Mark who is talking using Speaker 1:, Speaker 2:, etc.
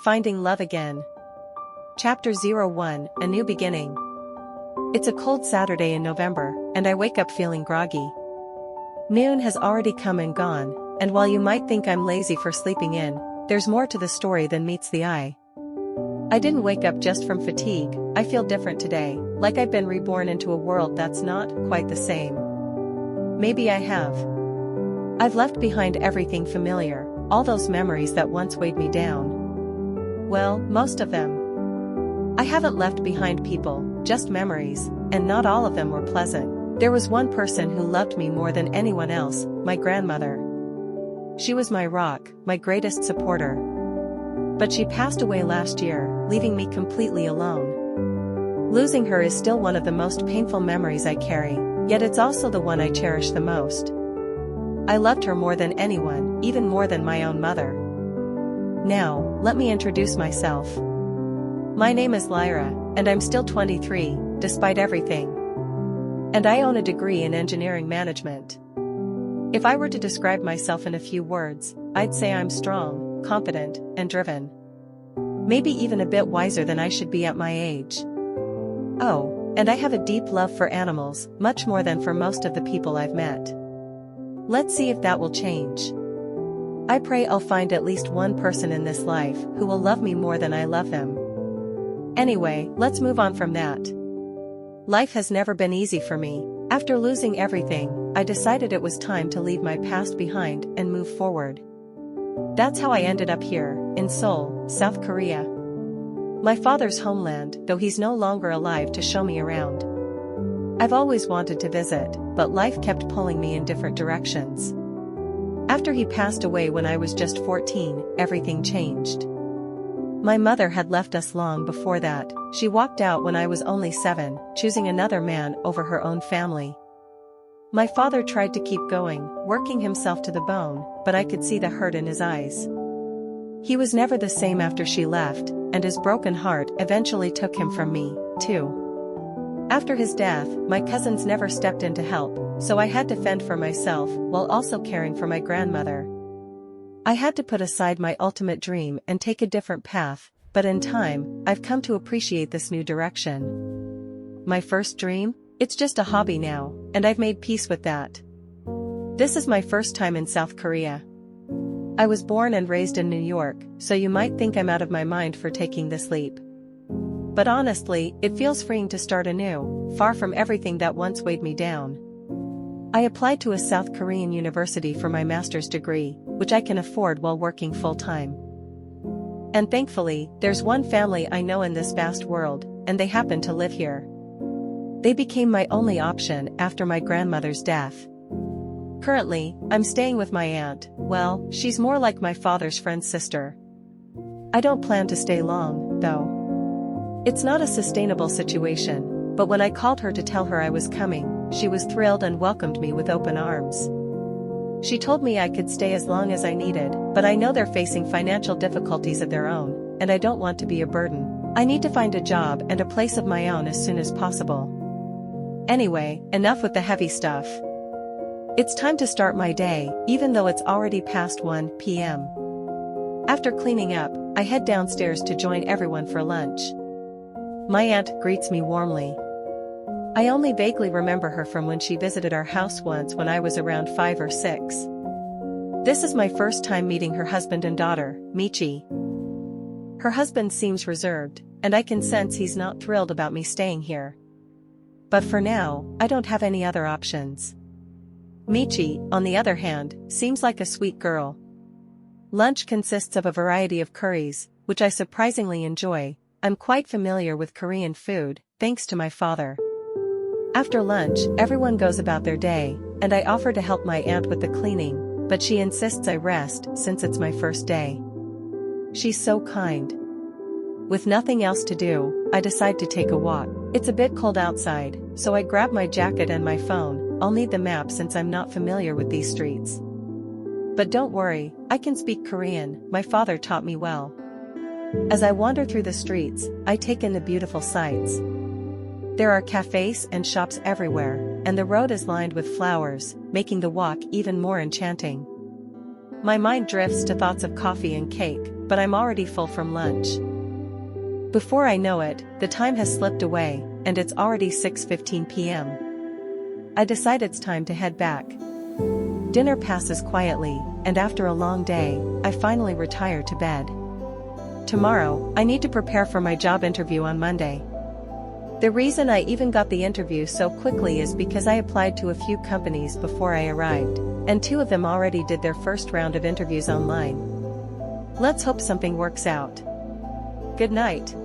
Speaker 1: Finding Love Again. Chapter 01, A New Beginning. It's a cold Saturday in November, and I wake up feeling groggy. Noon has already come and gone, and while you might think I'm lazy for sleeping in, there's more to the story than meets the eye. I didn't wake up just from fatigue. I feel different today, like I've been reborn into a world that's not quite the same. Maybe I have. I've left behind everything familiar, all those memories that once weighed me down. Well, most of them. I haven't left behind people, just memories, and not all of them were pleasant. There was one person who loved me more than anyone else, my grandmother. She was my rock, my greatest supporter. But she passed away last year, leaving me completely alone. Losing her is still one of the most painful memories I carry, yet it's also the one I cherish the most. I loved her more than anyone, even more than my own mother. Now, let me introduce myself. My name is Lyra, and I'm still 23, despite everything. And I own a degree in engineering management. If I were to describe myself in a few words, I'd say I'm strong, confident, and driven. Maybe even a bit wiser than I should be at my age. Oh, and I have a deep love for animals, much more than for most of the people I've met. Let's see if that will change. I pray I'll find at least one person in this life who will love me more than I love them. Anyway, let's move on from that. Life has never been easy for me. After losing everything, I decided it was time to leave my past behind and move forward. That's how I ended up here, in Seoul, South Korea. My father's homeland, though he's no longer alive to show me around. I've always wanted to visit, but life kept pulling me in different directions. After he passed away when I was just 14, everything changed. My mother had left us long before that. She walked out when I was only 7, choosing another man over her own family. My father tried to keep going, working himself to the bone, but I could see the hurt in his eyes. He was never the same after she left, and his broken heart eventually took him from me, too. After his death, my cousins never stepped in to help, so I had to fend for myself while also caring for my grandmother. I had to put aside my ultimate dream and take a different path, but in time, I've come to appreciate this new direction. My first dream? It's just a hobby now, and I've made peace with that. This is my first time in South Korea. I was born and raised in New York, so you might think I'm out of my mind for taking this leap. But honestly, it feels freeing to start anew, far from everything that once weighed me down. I applied to a South Korean university for my master's degree, which I can afford while working full-time. And thankfully, there's one family I know in this vast world, and they happen to live here. They became my only option after my grandmother's death. Currently, I'm staying with my aunt. Well, she's more like my father's friend's sister. I don't plan to stay long, though. It's not a sustainable situation, but when I called her to tell her I was coming, she was thrilled and welcomed me with open arms. She told me I could stay as long as I needed, but I know they're facing financial difficulties of their own, and I don't want to be a burden. I need to find a job and a place of my own as soon as possible. Anyway, enough with the heavy stuff. It's time to start my day, even though it's already past 1 p.m. After cleaning up, I head downstairs to join everyone for lunch. My aunt greets me warmly. I only vaguely remember her from when she visited our house once when I was around 5 or 6. This is my first time meeting her husband and daughter, Michi. Her husband seems reserved, and I can sense he's not thrilled about me staying here. But for now, I don't have any other options. Michi, on the other hand, seems like a sweet girl. Lunch consists of a variety of curries, which I surprisingly enjoy. I'm quite familiar with Korean food, thanks to my father. After lunch, everyone goes about their day, and I offer to help my aunt with the cleaning, but she insists I rest since it's my first day. She's so kind. With nothing else to do, I decide to take a walk. It's a bit cold outside, so I grab my jacket and my phone. I'll need the map since I'm not familiar with these streets. But don't worry, I can speak Korean, my father taught me well. As I wander through the streets, I take in the beautiful sights. There are cafes and shops everywhere, and the road is lined with flowers, making the walk even more enchanting. My mind drifts to thoughts of coffee and cake, but I'm already full from lunch. Before I know it, the time has slipped away, and it's already 6:15 p.m. I decide it's time to head back. Dinner passes quietly, and after a long day, I finally retire to bed. Tomorrow, I need to prepare for my job interview on Monday. The reason I even got the interview so quickly is because I applied to a few companies before I arrived, and 2 of them already did their first round of interviews online. Let's hope something works out. Good night.